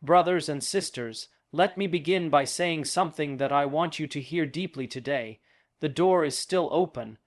Brothers and sisters, let me begin by saying something that I want you to hear deeply today. The door is still open.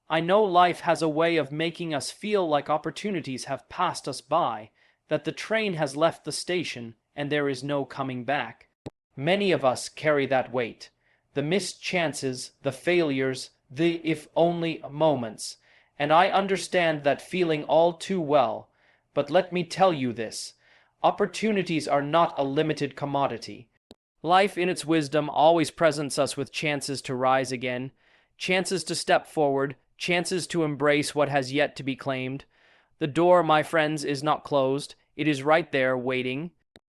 I know life has a way of making us feel like opportunities have passed us by, that the train has left the station and there is no coming back. Many of us carry that weight. The missed chances, the failures, the if only moments. And I understand that feeling all too well. But let me tell you this. Opportunities are not a limited commodity. Life in its wisdom always presents us with chances to rise again, chances to step forward, chances to embrace what has yet to be claimed. The door, my friends, is not closed. It is right there, waiting.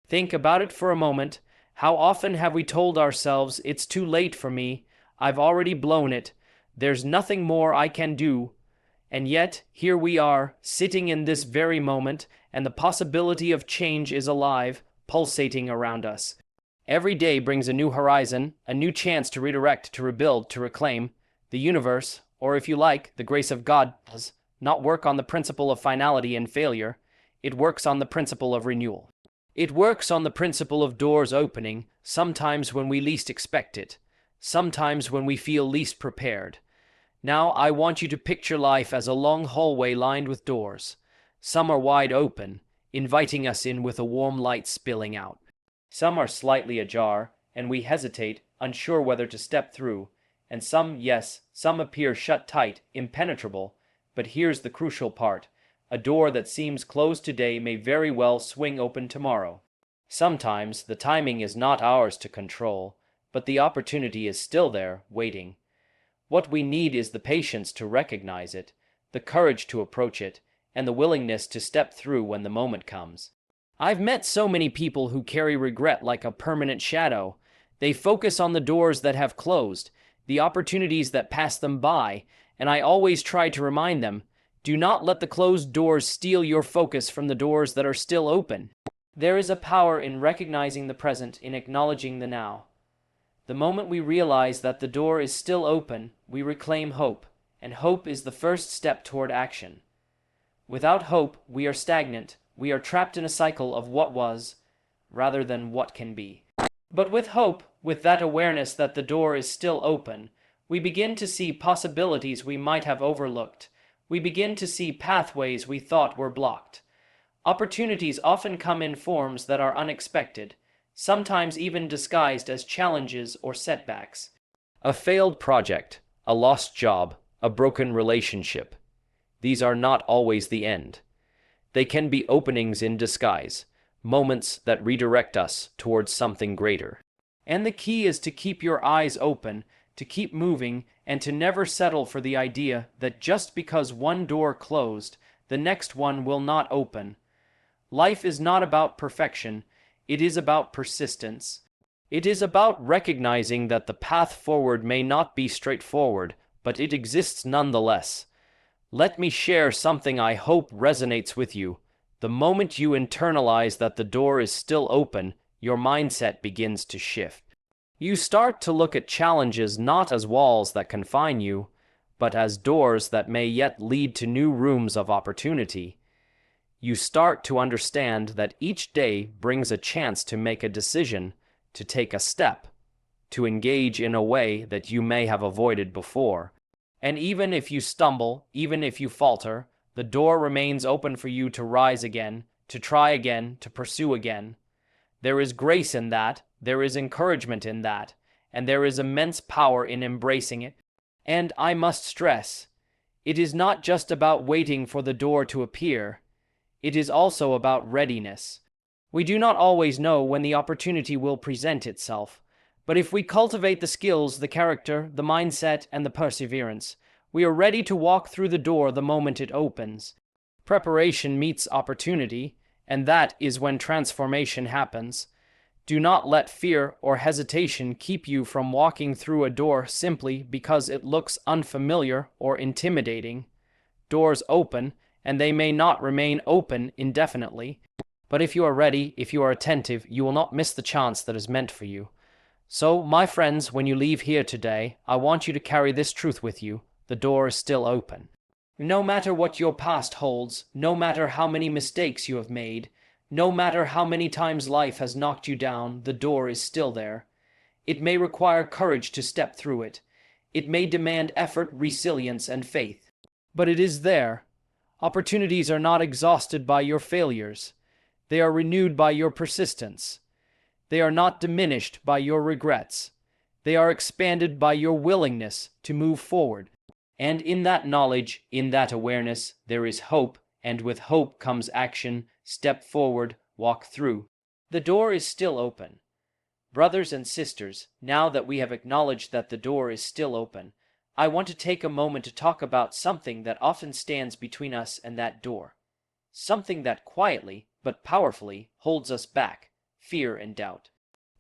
Think about it for a moment. How often have we told ourselves, it's too late for me, I've already blown it, there's nothing more I can do. And yet, here we are, sitting in this very moment, and the possibility of change is alive, pulsating around us. Every day brings a new horizon, a new chance to redirect, to rebuild, to reclaim. The universe, or if you like, the grace of God, does not work on the principle of finality and failure. It works on the principle of renewal. It works on the principle of doors opening, sometimes when we least expect it, sometimes when we feel least prepared. Now I want you to picture life as a long hallway lined with doors. Some are wide open, inviting us in with a warm light spilling out. Some are slightly ajar, and we hesitate, unsure whether to step through. And some, yes, some appear shut tight, impenetrable. But here's the crucial part. A door that seems closed today may very well swing open tomorrow. Sometimes the timing is not ours to control, but the opportunity is still there, waiting. What we need is the patience to recognize it, the courage to approach it, and the willingness to step through when the moment comes. I've met so many people who carry regret like a permanent shadow. They focus on the doors that have closed, the opportunities that pass them by, and I always try to remind them, do not let the closed doors steal your focus from the doors that are still open. There is a power in recognizing the present, in acknowledging the now. The moment we realize that the door is still open, we reclaim hope, and hope is the first step toward action. Without hope, we are stagnant, we are trapped in a cycle of what was, rather than what can be. But with hope, with that awareness that the door is still open, we begin to see possibilities we might have overlooked. We begin to see pathways we thought were blocked. Opportunities often come in forms that are unexpected, sometimes even disguised as challenges or setbacks. A failed project, a lost job, a broken relationship. These are not always the end. They can be openings in disguise, moments that redirect us towards something greater. And the key is to keep your eyes open, to keep moving, and to never settle for the idea that just because one door closed, the next one will not open. Life is not about perfection, it is about persistence. It is about recognizing that the path forward may not be straightforward, but it exists nonetheless. Let me share something I hope resonates with you. The moment you internalize that the door is still open, your mindset begins to shift. You start to look at challenges not as walls that confine you, but as doors that may yet lead to new rooms of opportunity. You start to understand that each day brings a chance to make a decision, to take a step, to engage in a way that you may have avoided before. And even if you stumble, even if you falter, the door remains open for you to rise again, to try again, to pursue again. There is grace in that, there is encouragement in that, and there is immense power in embracing it. And I must stress, it is not just about waiting for the door to appear. It is also about readiness. We do not always know when the opportunity will present itself, but if we cultivate the skills, the character, the mindset, and the perseverance, we are ready to walk through the door the moment it opens. Preparation meets opportunity, and that is when transformation happens. Do not let fear or hesitation keep you from walking through a door simply because it looks unfamiliar or intimidating. Doors open, and they may not remain open indefinitely. But if you are ready, if you are attentive, you will not miss the chance that is meant for you. So, my friends, when you leave here today, I want you to carry this truth with you. The door is still open. No matter what your past holds, no matter how many mistakes you have made, No matter how many times life has knocked you down, the door is still there. It may require courage to step through it. It may demand effort, resilience, and faith. But it is there. Opportunities are not exhausted by your failures. They are renewed by your persistence. They are not diminished by your regrets. They are expanded by your willingness to move forward. And in that knowledge, in that awareness, there is hope, and with hope comes action. Step forward, walk through. The door is still open. Brothers and sisters, now that we have acknowledged that the door is still open, I want to take a moment to talk about something that often stands between us and that door. Something that quietly, but powerfully, holds us back: fear and doubt.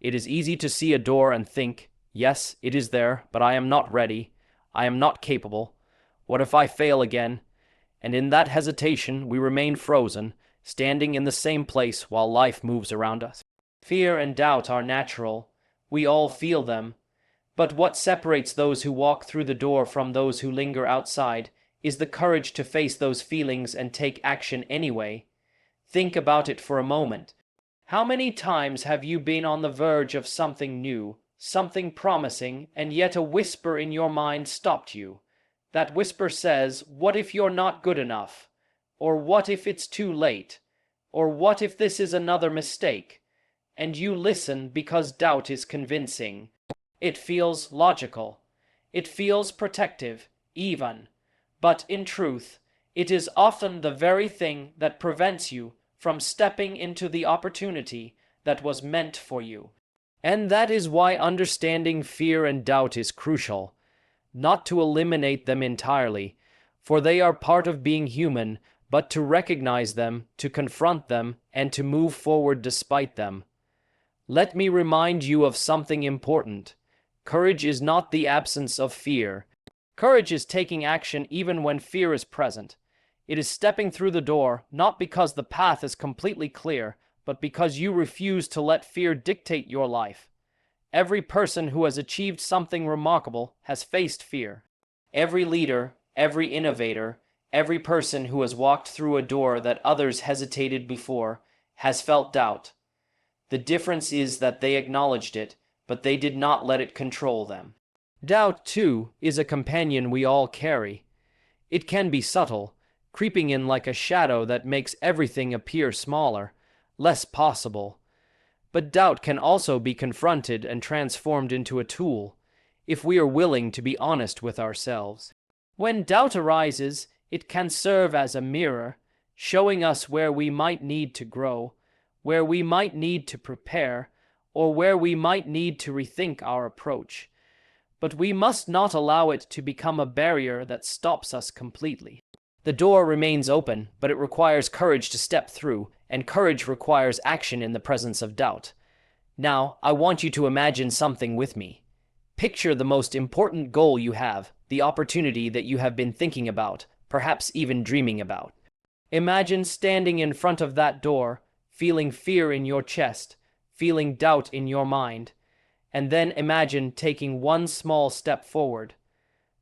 It is easy to see a door and think, yes, it is there, but I am not ready. I am not capable. What if I fail again? And in that hesitation, we remain frozen, standing in the same place while life moves around us. Fear and doubt are natural. We all feel them. But what separates those who walk through the door from those who linger outside is the courage to face those feelings and take action anyway. Think about it for a moment. How many times have you been on the verge of something new, something promising, and yet a whisper in your mind stopped you? That whisper says, what if you're not good enough? Or what if it's too late? Or what if this is another mistake? And you listen because doubt is convincing. It feels logical. It feels protective, even. But in truth, it is often the very thing that prevents you from stepping into the opportunity that was meant for you. And that is why understanding fear and doubt is crucial. Not to eliminate them entirely, for they are part of being human, but to recognize them, to confront them, and to move forward despite them. Let me remind you of something important. Courage is not the absence of fear. Courage is taking action even when fear is present. It is stepping through the door, not because the path is completely clear, but because you refuse to let fear dictate your life. Every person who has achieved something remarkable has faced fear. Every leader, every innovator, every person who has walked through a door that others hesitated before has felt doubt. The difference is that they acknowledged it, but they did not let it control them. Doubt, too, is a companion we all carry. It can be subtle, creeping in like a shadow that makes everything appear smaller, less possible. But doubt can also be confronted and transformed into a tool, if we are willing to be honest with ourselves. When doubt arises, it can serve as a mirror, showing us where we might need to grow, where we might need to prepare, or where we might need to rethink our approach. But we must not allow it to become a barrier that stops us completely. The door remains open, but it requires courage to step through, and courage requires action in the presence of doubt. Now, I want you to imagine something with me. Picture the most important goal you have, the opportunity that you have been thinking about, perhaps even dreaming about. Imagine standing in front of that door, feeling fear in your chest, feeling doubt in your mind, and then imagine taking one small step forward.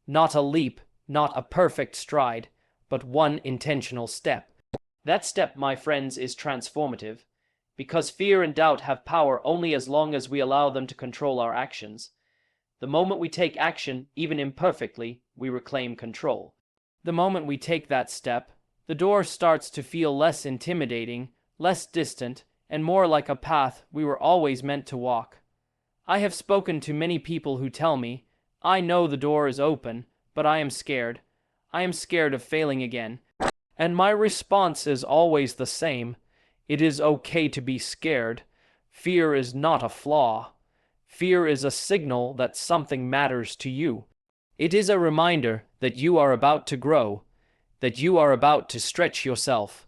Not a leap, not a perfect stride, but one intentional step. That step, my friends, is transformative, because fear and doubt have power only as long as we allow them to control our actions. The moment we take action, even imperfectly, we reclaim control. The moment we take that step, the door starts to feel less intimidating, less distant, and more like a path we were always meant to walk. I have spoken to many people who tell me, I know the door is open, but I am scared. I am scared of failing again. And my response is always the same. It is okay to be scared. Fear is not a flaw. Fear is a signal that something matters to you. It is a reminder that you are about to grow, that you are about to stretch yourself,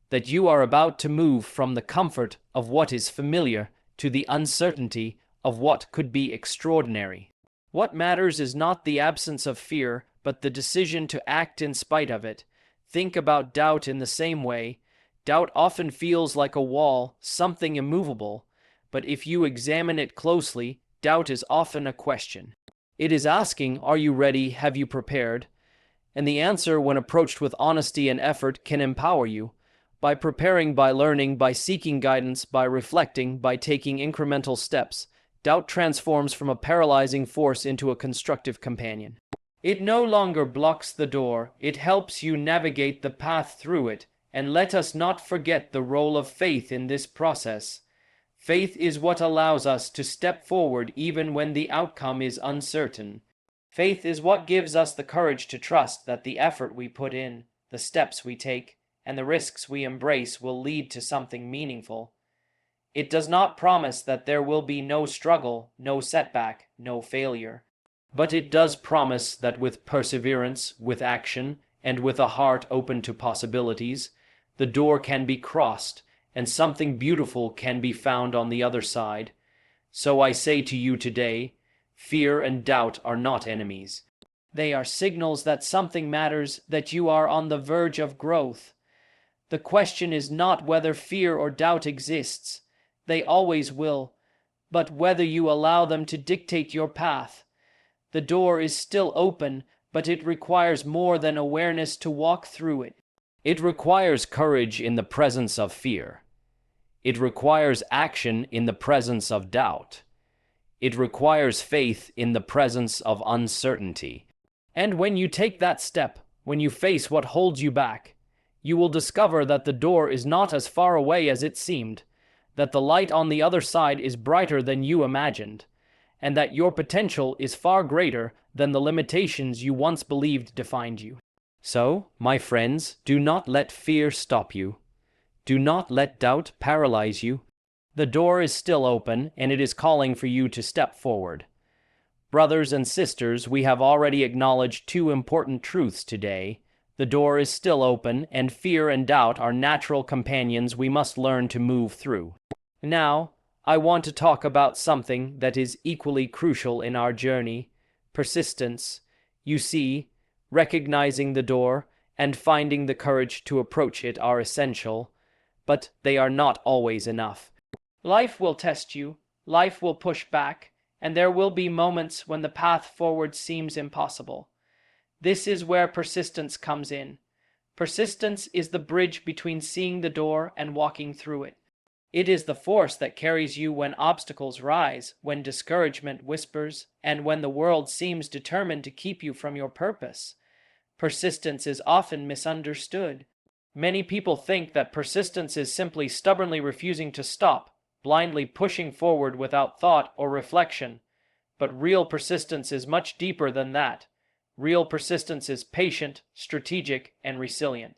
that you are about to move from the comfort of what is familiar to the uncertainty of what could be extraordinary. What matters is not the absence of fear, but the decision to act in spite of it. Think about doubt in the same way. Doubt often feels like a wall, something immovable, but if you examine it closely, doubt is often a question. It is asking, are you ready? Have you prepared? And the answer, when approached with honesty and effort, can empower you. By preparing, by learning, by seeking guidance, by reflecting, by taking incremental steps, doubt transforms from a paralyzing force into a constructive companion. It no longer blocks the door, it helps you navigate the path through it, and let us not forget the role of faith in this process. Faith is what allows us to step forward even when the outcome is uncertain. Faith is what gives us the courage to trust that the effort we put in, the steps we take, and the risks we embrace will lead to something meaningful. It does not promise that there will be no struggle, no setback, no failure. But it does promise that with perseverance, with action, and with a heart open to possibilities, the door can be crossed, and something beautiful can be found on the other side. So I say to you today, fear and doubt are not enemies. They are signals that something matters, that you are on the verge of growth. The question is not whether fear or doubt exists. They always will, but whether you allow them to dictate your path. The door is still open, but it requires more than awareness to walk through it. It requires courage in the presence of fear. It requires action in the presence of doubt. It requires faith in the presence of uncertainty. And when you take that step, when you face what holds you back, you will discover that the door is not as far away as it seemed, that the light on the other side is brighter than you imagined, and that your potential is far greater than the limitations you once believed defined you. So, my friends, do not let fear stop you. Do not let doubt paralyze you. The door is still open, and it is calling for you to step forward. Brothers and sisters, we have already acknowledged two important truths today. The door is still open, and fear and doubt are natural companions we must learn to move through. Now, I want to talk about something that is equally crucial in our journey: persistence. You see, recognizing the door and finding the courage to approach it are essential, but they are not always enough. Life will test you, life will push back, and there will be moments when the path forward seems impossible. This is where persistence comes in. Persistence is the bridge between seeing the door and walking through it. It is the force that carries you when obstacles rise, when discouragement whispers, and when the world seems determined to keep you from your purpose. Persistence is often misunderstood. Many people think that persistence is simply stubbornly refusing to stop, blindly pushing forward without thought or reflection. But real persistence is much deeper than that. Real persistence is patient, strategic, and resilient.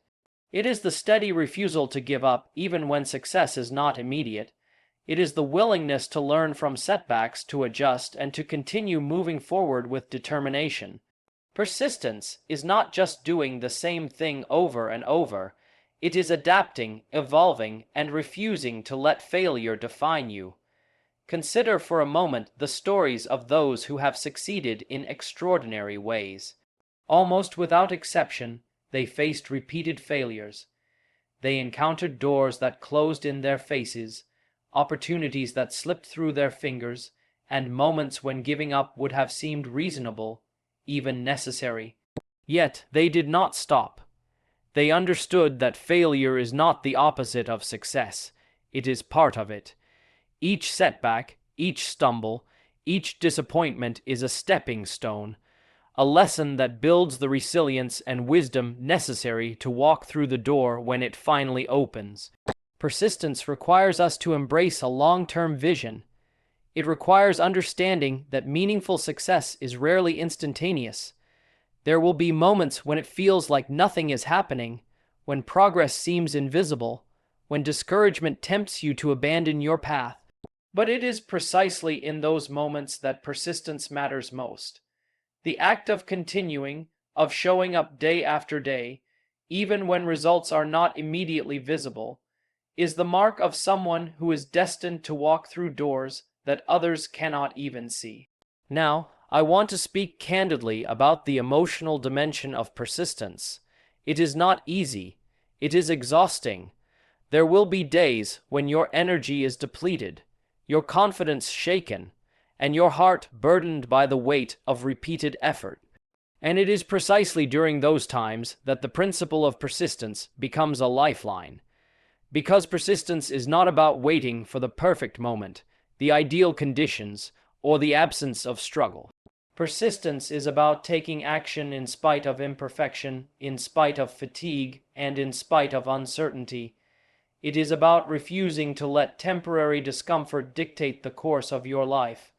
It is the steady refusal to give up even when success is not immediate. It is the willingness to learn from setbacks, to adjust, and to continue moving forward with determination. Persistence is not just doing the same thing over and over. It is adapting, evolving, and refusing to let failure define you. Consider for a moment the stories of those who have succeeded in extraordinary ways. Almost without exception, they faced repeated failures. They encountered doors that closed in their faces, opportunities that slipped through their fingers, and moments when giving up would have seemed reasonable, even necessary. Yet they did not stop. They understood that failure is not the opposite of success. It is part of it. Each setback, each stumble, each disappointment is a stepping stone, a lesson that builds the resilience and wisdom necessary to walk through the door when it finally opens. Persistence requires us to embrace a long-term vision. It requires understanding that meaningful success is rarely instantaneous. There will be moments when it feels like nothing is happening, when progress seems invisible, when discouragement tempts you to abandon your path. But it is precisely in those moments that persistence matters most. The act of continuing, of showing up day after day, even when results are not immediately visible, is the mark of someone who is destined to walk through doors that others cannot even see. Now, I want to speak candidly about the emotional dimension of persistence. It is not easy. It is exhausting. There will be days when your energy is depleted, your confidence shaken, and your heart burdened by the weight of repeated effort. And it is precisely during those times that the principle of persistence becomes a lifeline. Because persistence is not about waiting for the perfect moment, the ideal conditions, or the absence of struggle. Persistence is about taking action in spite of imperfection, in spite of fatigue, and in spite of uncertainty. It is about refusing to let temporary discomfort dictate the course of your life.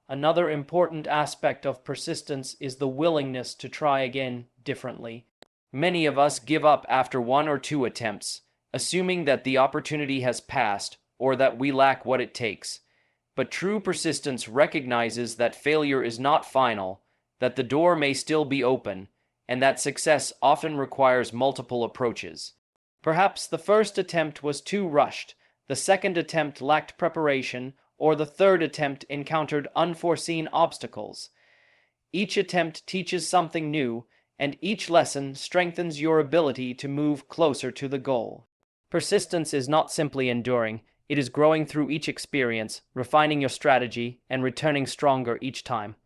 Another important aspect of persistence is the willingness to try again differently. Many of us give up after one or two attempts, assuming that the opportunity has passed or that we lack what it takes. But true persistence recognizes that failure is not final, that the door may still be open, and that success often requires multiple approaches. Perhaps the first attempt was too rushed, the second attempt lacked preparation, or the third attempt encountered unforeseen obstacles. Each attempt teaches something new, and each lesson strengthens your ability to move closer to the goal. Persistence is not simply enduring, it is growing through each experience, refining your strategy, and returning stronger each time.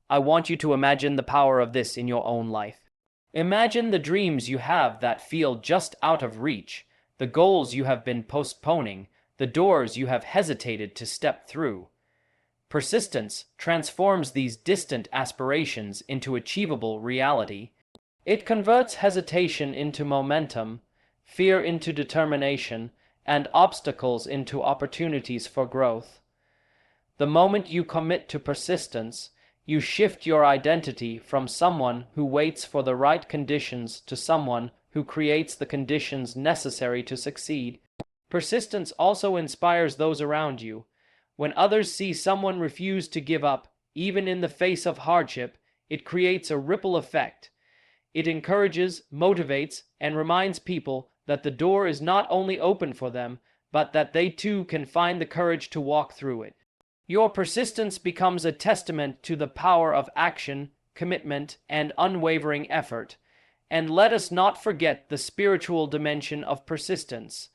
I want you to imagine the power of this in your own life. Imagine the dreams you have that feel just out of reach, the goals you have been postponing, the doors you have hesitated to step through. Persistence transforms these distant aspirations into achievable reality. It converts hesitation into momentum, fear into determination, and obstacles into opportunities for growth. The moment you commit to persistence, you shift your identity from someone who waits for the right conditions to someone who creates the conditions necessary to succeed. Persistence also inspires those around you. When others see someone refuse to give up, even in the face of hardship, it creates a ripple effect. It encourages, motivates, and reminds people that the door is not only open for them, but that they too can find the courage to walk through it. Your persistence becomes a testament to the power of action, commitment, and unwavering effort. And let us not forget the spiritual dimension of persistence.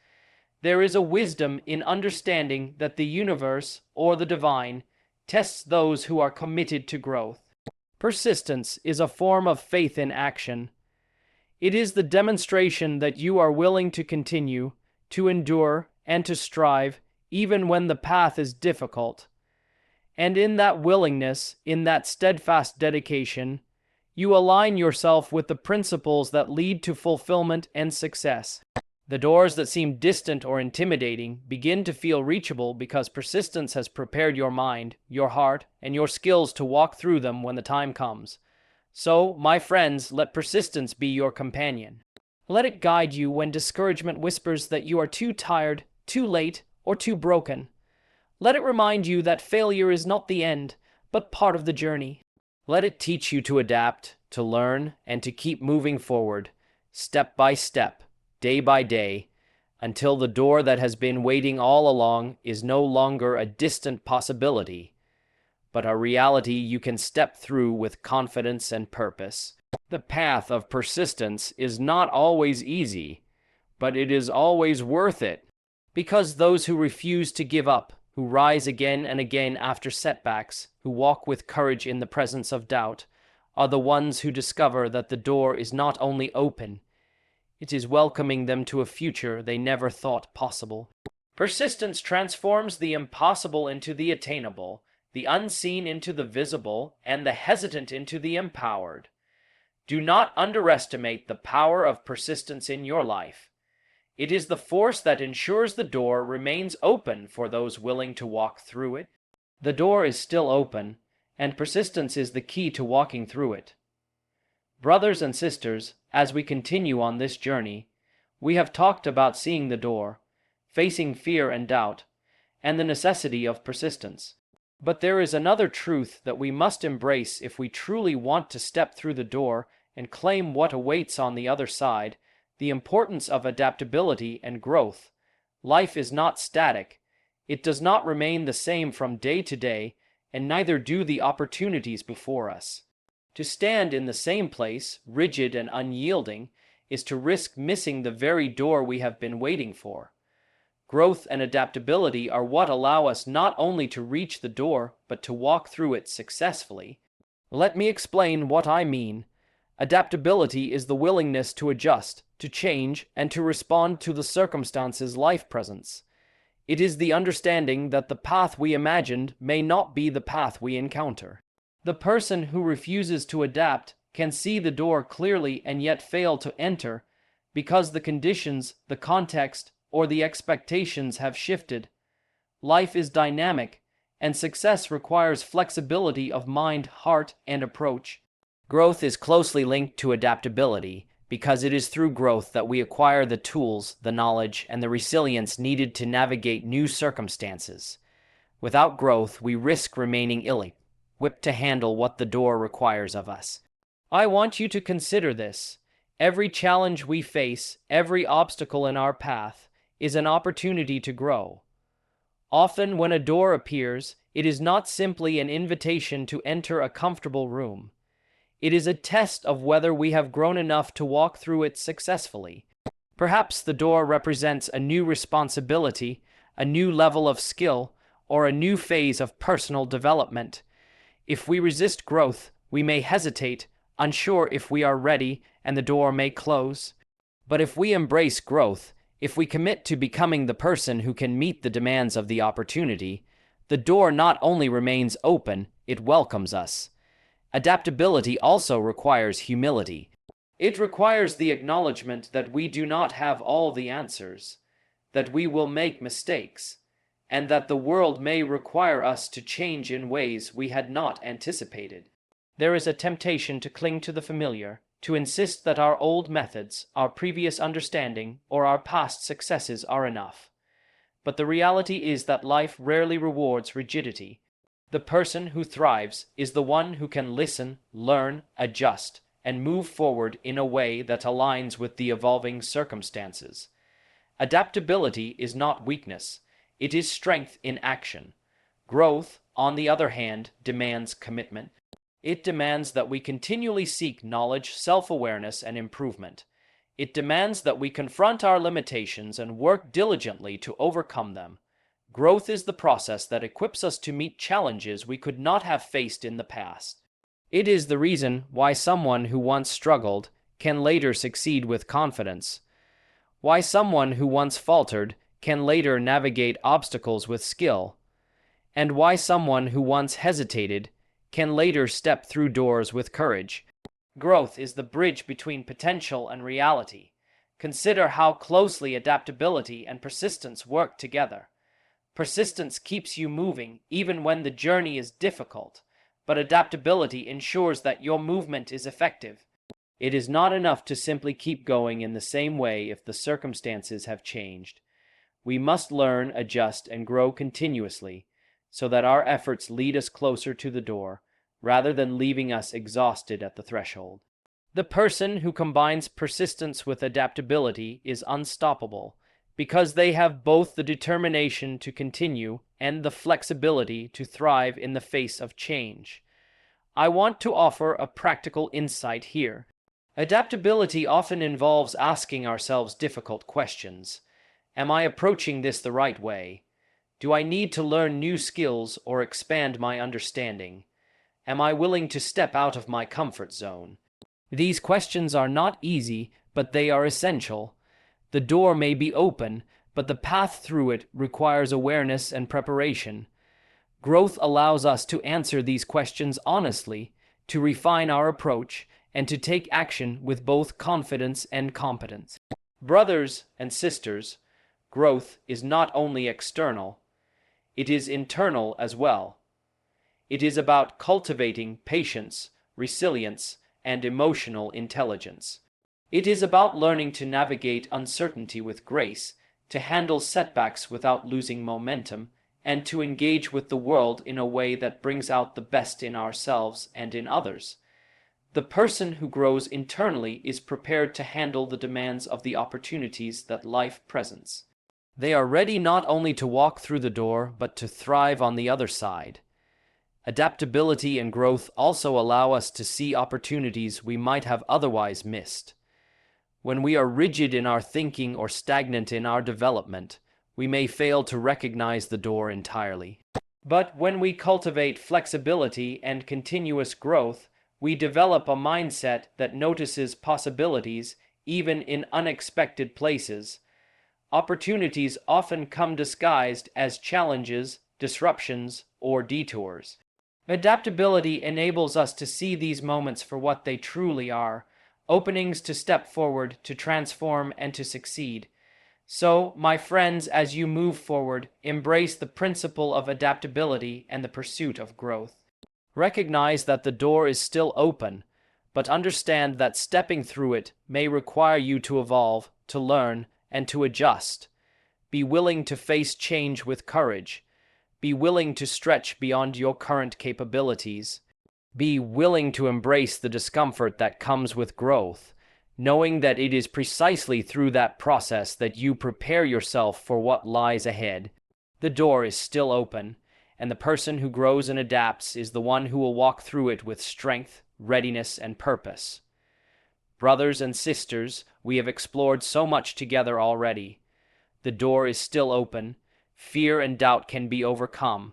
There is a wisdom in understanding that the universe, or the divine, tests those who are committed to growth. Persistence is a form of faith in action. It is the demonstration that you are willing to continue, to endure, and to strive, even when the path is difficult. And in that willingness, in that steadfast dedication, you align yourself with the principles that lead to fulfillment and success. The doors that seem distant or intimidating begin to feel reachable because persistence has prepared your mind, your heart, and your skills to walk through them when the time comes. So, my friends, let persistence be your companion. Let it guide you when discouragement whispers that you are too tired, too late, or too broken. Let it remind you that failure is not the end, but part of the journey. Let it teach you to adapt, to learn, and to keep moving forward, step by step, day by day, until the door that has been waiting all along is no longer a distant possibility, but a reality you can step through with confidence and purpose. The path of persistence is not always easy, but it is always worth it, because those who refuse to give up, who rise again and again after setbacks, who walk with courage in the presence of doubt, are the ones who discover that the door is not only open, it is welcoming them to a future they never thought possible. Persistence transforms the impossible into the attainable, the unseen into the visible, and the hesitant into the empowered. Do not underestimate the power of persistence in your life. It is the force that ensures the door remains open for those willing to walk through it. The door is still open, and persistence is the key to walking through it. Brothers and sisters, as we continue on this journey, we have talked about seeing the door, facing fear and doubt, and the necessity of persistence. But there is another truth that we must embrace if we truly want to step through the door and claim what awaits on the other side: the importance of adaptability and growth. Life is not static. It does not remain the same from day to day, and neither do the opportunities before us. To stand in the same place, rigid and unyielding, is to risk missing the very door we have been waiting for. Growth and adaptability are what allow us not only to reach the door, but to walk through it successfully. Let me explain what I mean. Adaptability is the willingness to adjust, to change, and to respond to the circumstances life presents. It is the understanding that the path we imagined may not be the path we encounter. The person who refuses to adapt can see the door clearly and yet fail to enter because the conditions, the context, or the expectations have shifted. Life is dynamic, and success requires flexibility of mind, heart, and approach. Growth is closely linked to adaptability because it is through growth that we acquire the tools, the knowledge, and the resilience needed to navigate new circumstances. Without growth, we risk remaining ill-equipped to handle what the door requires of us. I want you to consider this. Every challenge we face, every obstacle in our path, is an opportunity to grow. Often, when a door appears, it is not simply an invitation to enter a comfortable room. It is a test of whether we have grown enough to walk through it successfully. Perhaps the door represents a new responsibility, a new level of skill, or a new phase of personal development. If we resist growth, we may hesitate, unsure if we are ready, and the door may close. But if we embrace growth, if we commit to becoming the person who can meet the demands of the opportunity, the door not only remains open, it welcomes us. Adaptability also requires humility. It requires the acknowledgement that we do not have all the answers, that we will make mistakes, and that the world may require us to change in ways we had not anticipated. There is a temptation to cling to the familiar, to insist that our old methods, our previous understanding, or our past successes are enough. But the reality is that life rarely rewards rigidity. The person who thrives is the one who can listen, learn, adjust, and move forward in a way that aligns with the evolving circumstances. Adaptability is not weakness, it is strength in action. Growth, on the other hand, demands commitment. It demands that we continually seek knowledge, self-awareness, and improvement. It demands that we confront our limitations and work diligently to overcome them. Growth is the process that equips us to meet challenges we could not have faced in the past. It is the reason why someone who once struggled can later succeed with confidence. Why someone who once faltered can later navigate obstacles with skill. And why someone who once hesitated can later step through doors with courage. Growth is the bridge between potential and reality. Consider how closely adaptability and persistence work together. Persistence keeps you moving even when the journey is difficult, but adaptability ensures that your movement is effective. It is not enough to simply keep going in the same way if the circumstances have changed. We must learn, adjust, and grow continuously so that our efforts lead us closer to the door, rather than leaving us exhausted at the threshold. The person who combines persistence with adaptability is unstoppable, because they have both the determination to continue and the flexibility to thrive in the face of change. I want to offer a practical insight here. Adaptability often involves asking ourselves difficult questions. Am I approaching this the right way? Do I need to learn new skills or expand my understanding? Am I willing to step out of my comfort zone? These questions are not easy, but they are essential. The door may be open, but the path through it requires awareness and preparation. Growth allows us to answer these questions honestly, to refine our approach, and to take action with both confidence and competence. Brothers and sisters, growth is not only external, it is internal as well. It is about cultivating patience, resilience, and emotional intelligence. It is about learning to navigate uncertainty with grace, to handle setbacks without losing momentum, and to engage with the world in a way that brings out the best in ourselves and in others. The person who grows internally is prepared to handle the demands of the opportunities that life presents. They are ready not only to walk through the door, but to thrive on the other side. Adaptability and growth also allow us to see opportunities we might have otherwise missed. When we are rigid in our thinking or stagnant in our development, we may fail to recognize the door entirely. But when we cultivate flexibility and continuous growth, We develop a mindset that notices possibilities even in unexpected places. Opportunities often come disguised as challenges, disruptions, or detours. Adaptability enables us to see these moments for what they truly are, openings to step forward, to transform, and to succeed. So, my friends, as you move forward, embrace the principle of adaptability and the pursuit of growth. Recognize that the door is still open, but understand that stepping through it may require you to evolve, to learn, and to adjust. Be willing to face change with courage. Be willing to stretch beyond your current capabilities. Be willing to embrace the discomfort that comes with growth, knowing that it is precisely through that process that you prepare yourself for what lies ahead. The door is still open, and the person who grows and adapts is the one who will walk through it with strength, readiness, and purpose. Brothers and sisters, we have explored so much together already. The door is still open. Fear and doubt can be overcome.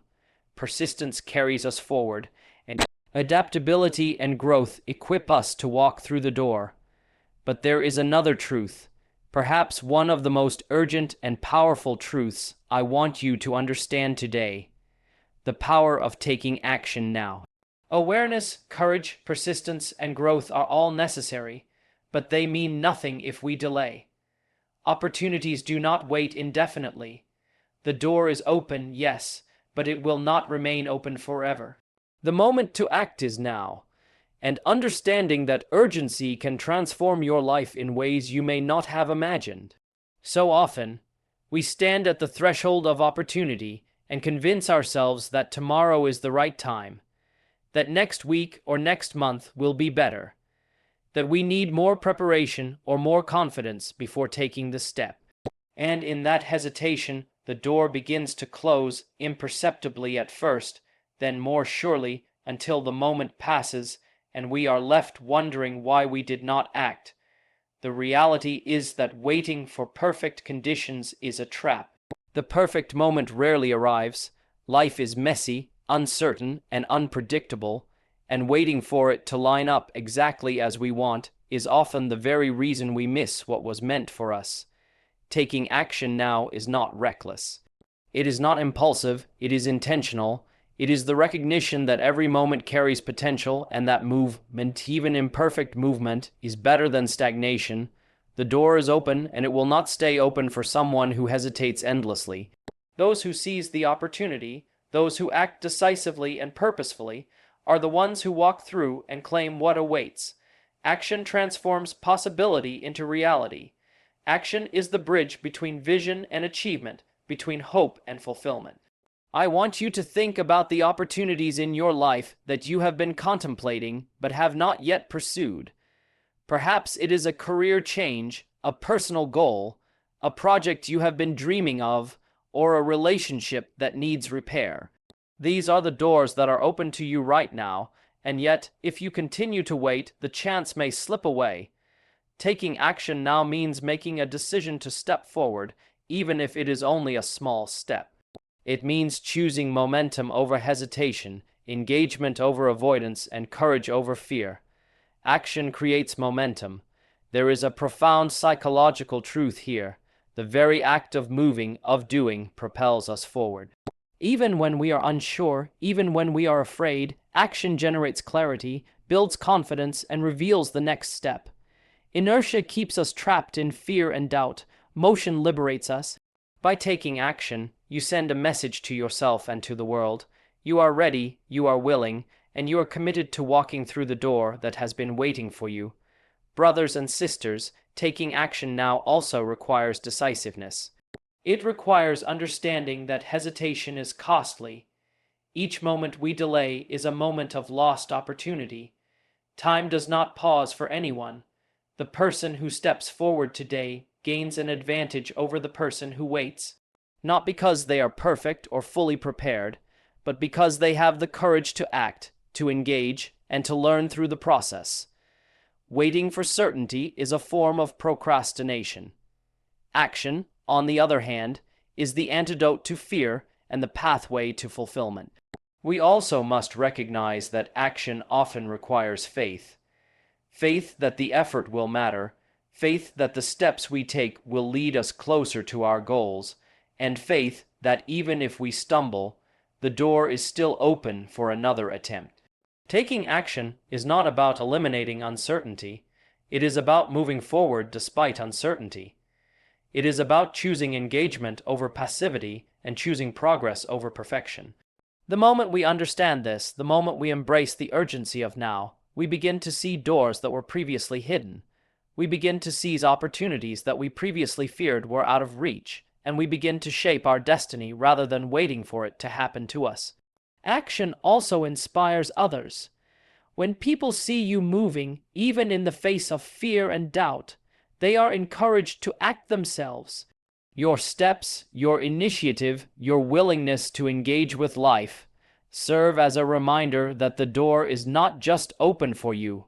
Persistence carries us forward, and adaptability and growth equip us to walk through the door. But there is another truth, perhaps one of the most urgent and powerful truths I want you to understand today: the power of taking action now. Awareness, courage, persistence, and growth are all necessary, but they mean nothing if we delay. Opportunities do not wait indefinitely. The door is open, yes, but it will not remain open forever. The moment to act is now, and understanding that urgency can transform your life in ways you may not have imagined. So often, we stand at the threshold of opportunity and convince ourselves that tomorrow is the right time, that next week or next month will be better, that we need more preparation or more confidence before taking the step. And in that hesitation, the door begins to close imperceptibly at first, then more surely until the moment passes and we are left wondering why we did not act. The reality is that waiting for perfect conditions is a trap. The perfect moment rarely arrives. Life is messy, uncertain, and unpredictable, and waiting for it to line up exactly as we want is often the very reason we miss what was meant for us. Taking action now is not reckless. It is not impulsive, it is intentional. It is the recognition that every moment carries potential and that movement, even imperfect movement, is better than stagnation. The door is open, and it will not stay open for someone who hesitates endlessly. Those who seize the opportunity, those who act decisively and purposefully, are the ones who walk through and claim what awaits. Action transforms possibility into reality. Action is the bridge between vision and achievement, between hope and fulfillment. I want you to think about the opportunities in your life that you have been contemplating but have not yet pursued. Perhaps it is a career change, a personal goal, a project you have been dreaming of, or a relationship that needs repair. These are the doors that are open to you right now, and yet, if you continue to wait, the chance may slip away. Taking action now means making a decision to step forward, even if it is only a small step. It means choosing momentum over hesitation, engagement over avoidance, and courage over fear. Action creates momentum. There is a profound psychological truth here. The very act of moving, of doing, propels us forward. Even when we are unsure, even when we are afraid, action generates clarity, builds confidence, and reveals the next step. Inertia keeps us trapped in fear and doubt. Motion liberates us. By taking action, you send a message to yourself and to the world. You are ready, you are willing, and you are committed to walking through the door that has been waiting for you. Brothers and sisters, taking action now also requires decisiveness. It requires understanding that hesitation is costly. Each moment we delay is a moment of lost opportunity. Time does not pause for anyone. The person who steps forward today gains an advantage over the person who waits, not because they are perfect or fully prepared, but because they have the courage to act, to engage, and to learn through the process. Waiting for certainty is a form of procrastination. Action, on the other hand, is the antidote to fear and the pathway to fulfillment. We also must recognize that action often requires faith. Faith that the effort will matter, faith that the steps we take will lead us closer to our goals, and faith that even if we stumble, the door is still open for another attempt. Taking action is not about eliminating uncertainty, it is about moving forward despite uncertainty. It is about choosing engagement over passivity and choosing progress over perfection. The moment we understand this, the moment we embrace the urgency of now, we begin to see doors that were previously hidden. We begin to seize opportunities that we previously feared were out of reach, and we begin to shape our destiny rather than waiting for it to happen to us. Action also inspires others. When people see you moving, even in the face of fear and doubt, they are encouraged to act themselves. Your steps, your initiative, your willingness to engage with life serve as a reminder that the door is not just open for you,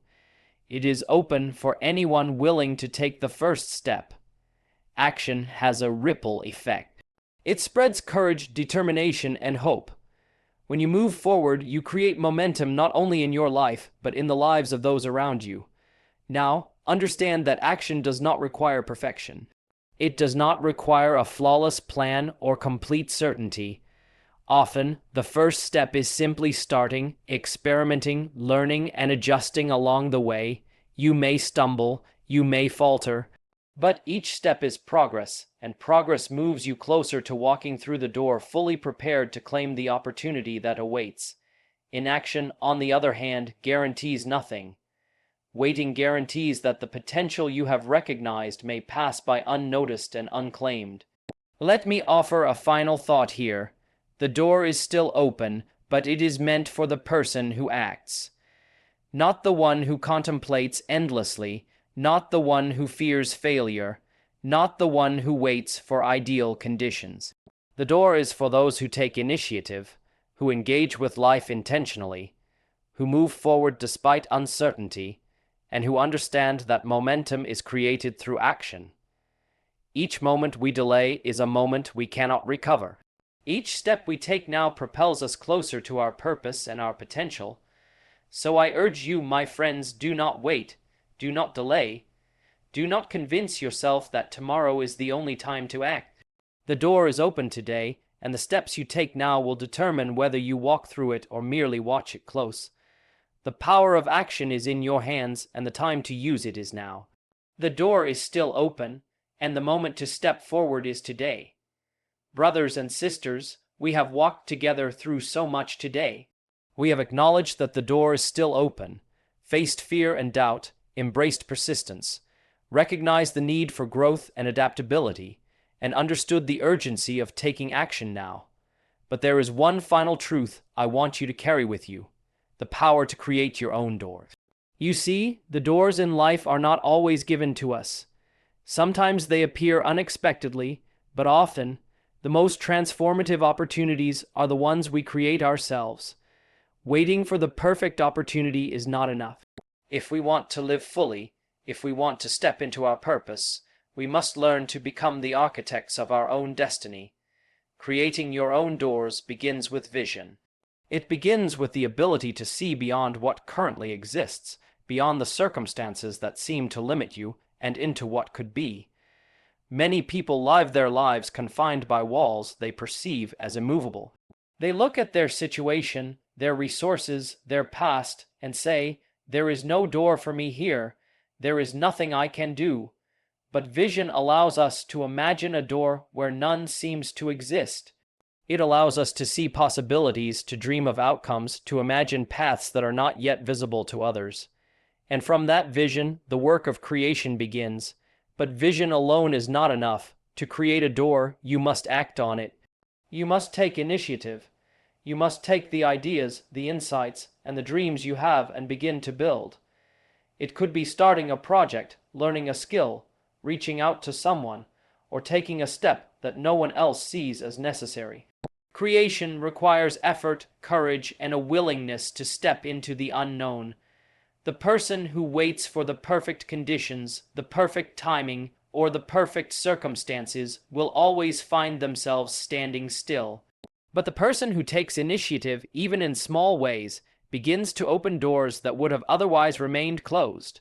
it is open for anyone willing to take the first step. Action has a ripple effect. It spreads courage, determination, and hope. When you move forward, you create momentum not only in your life, but in the lives of those around you. Now, understand that action does not require perfection. It does not require a flawless plan or complete certainty. Often, the first step is simply starting, experimenting, learning, and adjusting along the way. You may stumble, you may falter, but each step is progress, and progress moves you closer to walking through the door fully prepared to claim the opportunity that awaits. Inaction, on the other hand, guarantees nothing. Waiting guarantees that the potential you have recognized may pass by unnoticed and unclaimed. Let me offer a final thought here. The door is still open, but it is meant for the person who acts. Not the one who contemplates endlessly, not the one who fears failure, not the one who waits for ideal conditions. The door is for those who take initiative, who engage with life intentionally, who move forward despite uncertainty, and who understand that momentum is created through action. Each moment we delay is a moment we cannot recover. Each step we take now propels us closer to our purpose and our potential. So I urge you, my friends, do not wait, do not delay, do not convince yourself that tomorrow is the only time to act. The door is open today, and the steps you take now will determine whether you walk through it or merely watch it close. The power of action is in your hands, and the time to use it is now. The door is still open, and the moment to step forward is today. Brothers and sisters, we have walked together through so much today. We have acknowledged that the door is still open, faced fear and doubt, embraced persistence, recognized the need for growth and adaptability, and understood the urgency of taking action now. But there is one final truth I want you to carry with you: the power to create your own doors. You see, the doors in life are not always given to us. Sometimes they appear unexpectedly, but often, the most transformative opportunities are the ones we create ourselves. Waiting for the perfect opportunity is not enough. If we want to live fully, if we want to step into our purpose, we must learn to become the architects of our own destiny. Creating your own doors begins with vision. It begins with the ability to see beyond what currently exists, beyond the circumstances that seem to limit you, and into what could be. Many people live their lives confined by walls they perceive as immovable. They look at their situation, their resources, their past, and say, "There is no door for me here. There is nothing I can do." But vision allows us to imagine a door where none seems to exist. It allows us to see possibilities, to dream of outcomes, to imagine paths that are not yet visible to others. And from that vision, the work of creation begins. But vision alone is not enough. To create a door, you must act on it. You must take initiative. You must take the ideas, the insights, and the dreams you have and begin to build. It could be starting a project, learning a skill, reaching out to someone, or taking a step that no one else sees as necessary. Creation requires effort, courage, and a willingness to step into the unknown. The person who waits for the perfect conditions, the perfect timing, or the perfect circumstances will always find themselves standing still. But the person who takes initiative, even in small ways, begins to open doors that would have otherwise remained closed.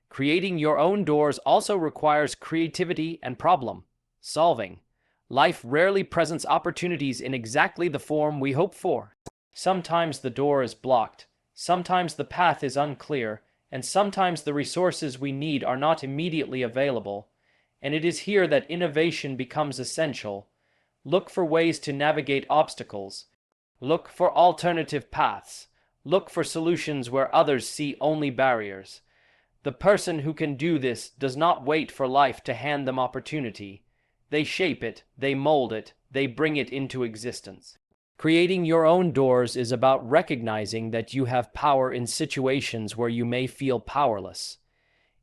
Creating your own doors also requires creativity and problem solving. Life rarely presents opportunities in exactly the form we hope for. Sometimes the door is blocked, sometimes the path is unclear, and sometimes the resources we need are not immediately available. And it is here that innovation becomes essential. Look for ways to navigate obstacles. Look for alternative paths. Look for solutions where others see only barriers. The person who can do this does not wait for life to hand them opportunity. They shape it, they mold it, they bring it into existence. Creating your own doors is about recognizing that you have power in situations where you may feel powerless.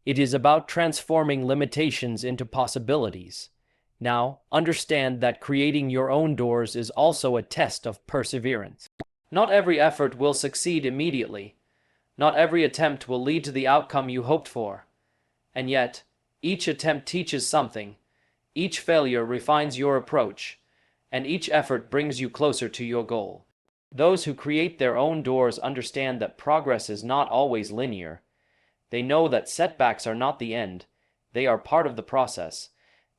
It is about transforming limitations into possibilities. Now, understand that creating your own doors is also a test of perseverance. Not every effort will succeed immediately. Not every attempt will lead to the outcome you hoped for. And yet, each attempt teaches something. Each failure refines your approach, and each effort brings you closer to your goal. Those who create their own doors understand that progress is not always linear. They know that setbacks are not the end. They are part of the process.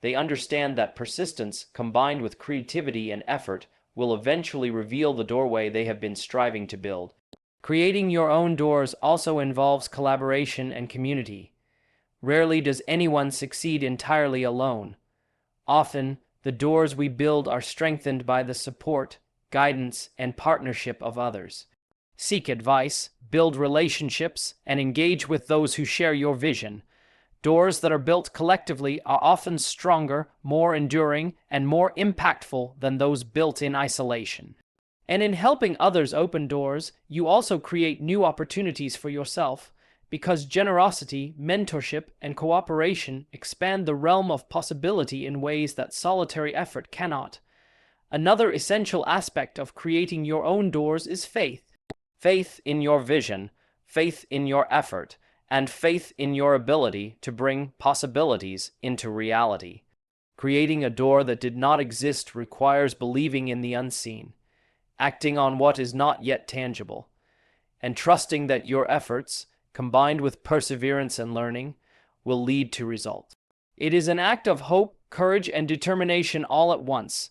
They understand that persistence, combined with creativity and effort, will eventually reveal the doorway they have been striving to build. Creating your own doors also involves collaboration and community. Rarely does anyone succeed entirely alone. Often, the doors we build are strengthened by the support, guidance, and partnership of others. Seek advice, build relationships, and engage with those who share your vision. Doors that are built collectively are often stronger, more enduring, and more impactful than those built in isolation. And in helping others open doors, you also create new opportunities for yourself, because generosity, mentorship, and cooperation expand the realm of possibility in ways that solitary effort cannot. Another essential aspect of creating your own doors is faith. Faith in your vision, faith in your effort, and faith in your ability to bring possibilities into reality. Creating a door that did not exist requires believing in the unseen, acting on what is not yet tangible, and trusting that your efforts, combined with perseverance and learning, will lead to results. It is an act of hope, courage, and determination all at once,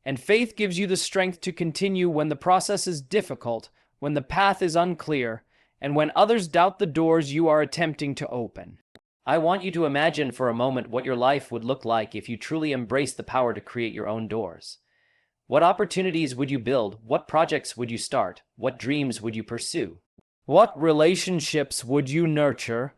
and faith gives you the strength to continue when the process is difficult, when the path is unclear, and when others doubt the doors you are attempting to open. I want you to imagine for a moment what your life would look like if you truly embraced the power to create your own doors. What opportunities would you build? What projects would you start? What dreams would you pursue? What relationships would you nurture?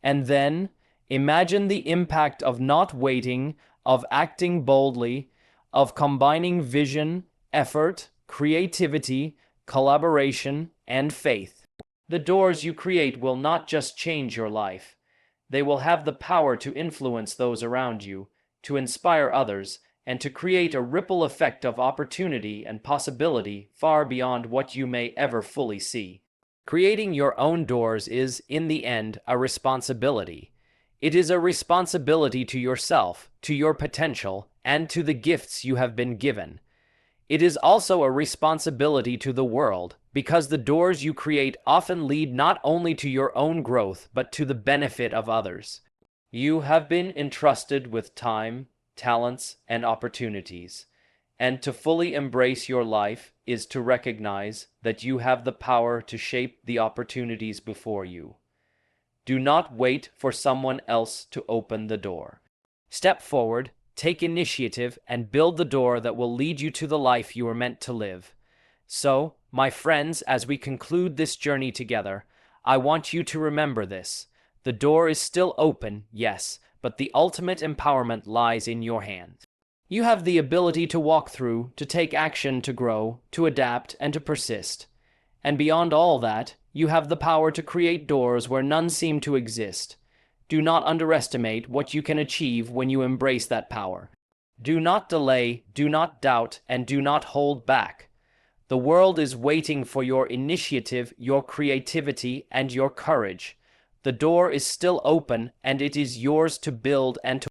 And then, imagine the impact of not waiting, of acting boldly, of combining vision, effort, creativity, collaboration, and faith. The doors you create will not just change your life. They will have the power to influence those around you, to inspire others, and to create a ripple effect of opportunity and possibility far beyond what you may ever fully see. Creating your own doors is, in the end, a responsibility. It is a responsibility to yourself, to your potential, and to the gifts you have been given. It is also a responsibility to the world, because the doors you create often lead not only to your own growth, but to the benefit of others. You have been entrusted with time, talents, and opportunities, and to fully embrace your life is to recognize that you have the power to shape the opportunities before you. Do not wait for someone else to open the door. Step forward, take initiative, and build the door that will lead you to the life you are meant to live. So, my friends, as we conclude this journey together, I want you to remember this. The door is still open, yes, but the ultimate empowerment lies in your hands. You have the ability to walk through, to take action, to grow, to adapt, and to persist. And beyond all that, you have the power to create doors where none seem to exist. Do not underestimate what you can achieve when you embrace that power. Do not delay, do not doubt, and do not hold back. The world is waiting for your initiative, your creativity, and your courage. The door is still open, and it is yours to build and to